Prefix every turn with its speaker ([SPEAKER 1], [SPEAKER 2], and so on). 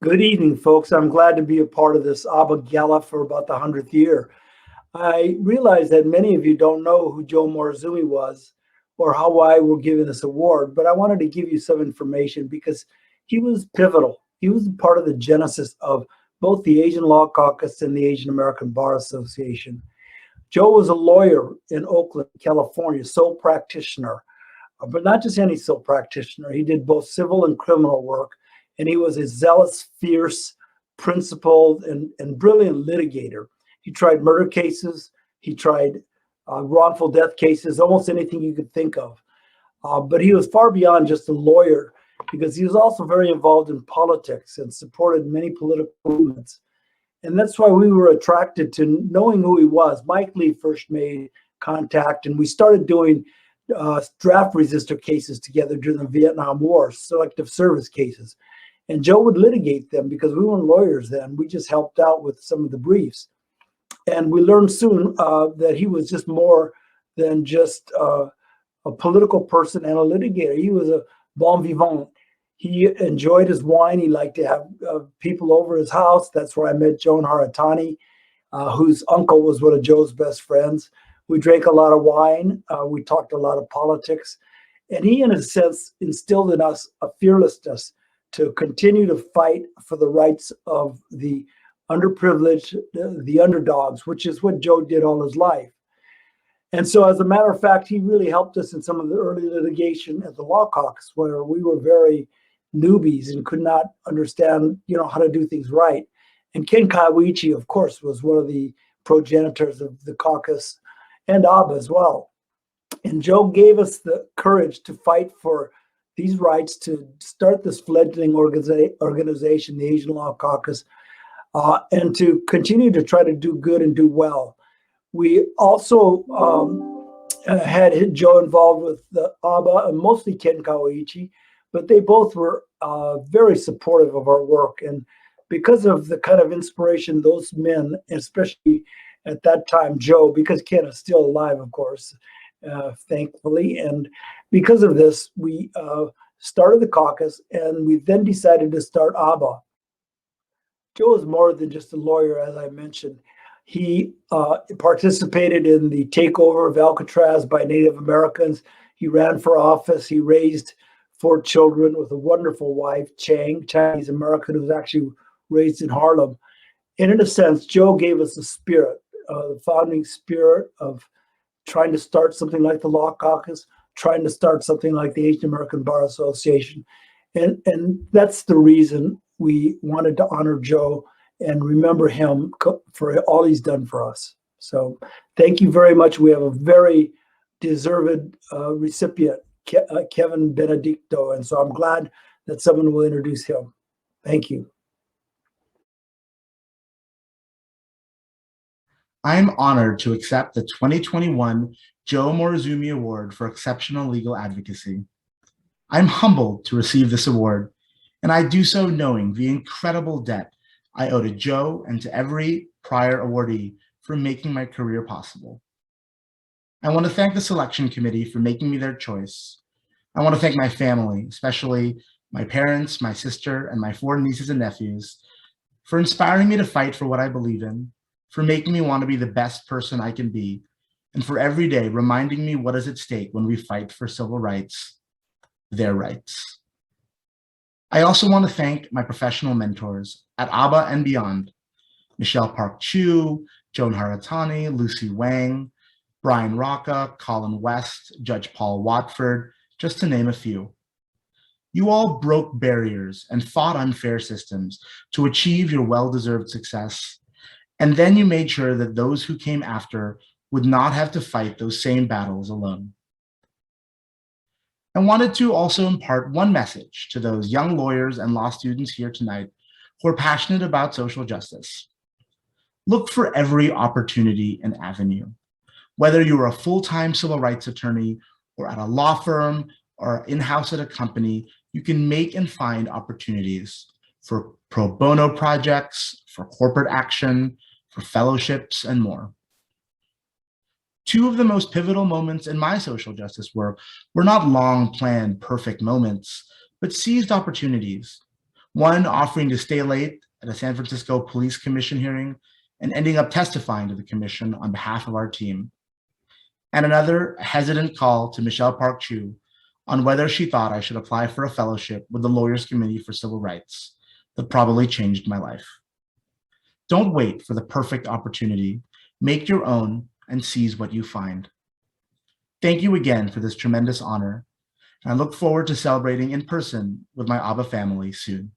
[SPEAKER 1] Good evening, folks. I'm glad to be a part of this AABA Gala for about the 100th year. I realize that many of you don't know who Joe Morozumi was or how why we're giving this award, but I wanted to give you some information because he was pivotal. He was part of the genesis of both the Asian Law Caucus and the Asian American Bar Association. Joe was a lawyer in Oakland, California, sole practitioner, but not just any sole practitioner. He did both civil and criminal work, and he was a zealous, fierce, principled, and brilliant litigator. He tried murder cases, he tried wrongful death cases, almost anything you could think of. But he was far beyond just a lawyer because he was also very involved in politics and supported many political movements. And that's why we were attracted to knowing who he was. Mike Lee first made contact, and we started doing draft resistor cases together during the Vietnam War, selective service cases. And Joe would litigate them because we weren't lawyers then. We just helped out with some of the briefs. And we learned soon that he was just more than just a political person and a litigator. He was a bon vivant. He enjoyed his wine. He liked to have people over his house. That's where I met Joan Haratani, whose uncle was one of Joe's best friends. We drank a lot of wine. We talked a lot of politics. And he, in a sense, instilled in us a fearlessness to continue to fight for the rights of the underprivileged, the underdogs, which is what Joe did all his life. And so, as a matter of fact, he really helped us in some of the early litigation at the Law Caucus, where we were very newbies and could not understand, how to do things right. And Ken Kawaichi, of course, was one of the progenitors of the caucus and AABA as well. And Joe gave us the courage to fight for these rights, to start this fledgling organization, the Asian Law Caucus, and to continue to try to do good and do well. We also had Joe involved with the AABA and mostly Ken Kawaichi, but they both were very supportive of our work. And because of the kind of inspiration those men, especially at that time, Joe, because Ken is still alive, of course, thankfully. And because of this, we started the caucus, and we then decided to start AABA. Joe is more than just a lawyer, as I mentioned. He participated in the takeover of Alcatraz by Native Americans. He ran for office. He raised 4 children with a wonderful wife, Chang, Chinese American, who was actually raised in Harlem. And in a sense, Joe gave us the spirit, the founding spirit of trying to start something like the Law Caucus, trying to start something like the Asian American Bar Association. And that's the reason we wanted to honor Joe and remember him for all he's done for us. So thank you very much. We have a very deserved recipient, Kevin Benedicto. And so I'm glad that someone will introduce him. Thank you.
[SPEAKER 2] I am honored to accept the 2021 Joe Morozumi Award for Exceptional Legal Advocacy. I'm humbled to receive this award, and I do so knowing the incredible debt I owe to Joe and to every prior awardee for making my career possible. I want to thank the selection committee for making me their choice. I want to thank my family, especially my parents, my sister, and my 4 nieces and nephews, for inspiring me to fight for what I believe in, for making me want to be the best person I can be, and for every day reminding me what is at stake when we fight for civil rights, their rights. I also want to thank my professional mentors at AABA and beyond, Michelle Park Chu, Joan Haratani, Lucy Wang, Brian Rocca, Colin West, Judge Paul Watford, just to name a few. You all broke barriers and fought unfair systems to achieve your well-deserved success. And then you made sure that those who came after would not have to fight those same battles alone. I wanted to also impart one message to those young lawyers and law students here tonight who are passionate about social justice. Look for every opportunity and avenue. Whether you're a full-time civil rights attorney or at a law firm or in-house at a company, you can make and find opportunities for pro bono projects, for corporate action, for fellowships, and more. 2 of the most pivotal moments in my social justice work were not long-planned, perfect moments, but seized opportunities. one offering to stay late at a San Francisco Police Commission hearing and ending up testifying to the commission on behalf of our team, and another hesitant call to Michelle Park Chu on whether she thought I should apply for a fellowship with the Lawyers Committee for Civil Rights that probably changed my life. Don't wait for the perfect opportunity. Make your own and seize what you find. Thank you again for this tremendous honor, and I look forward to celebrating in person with my AABA family soon.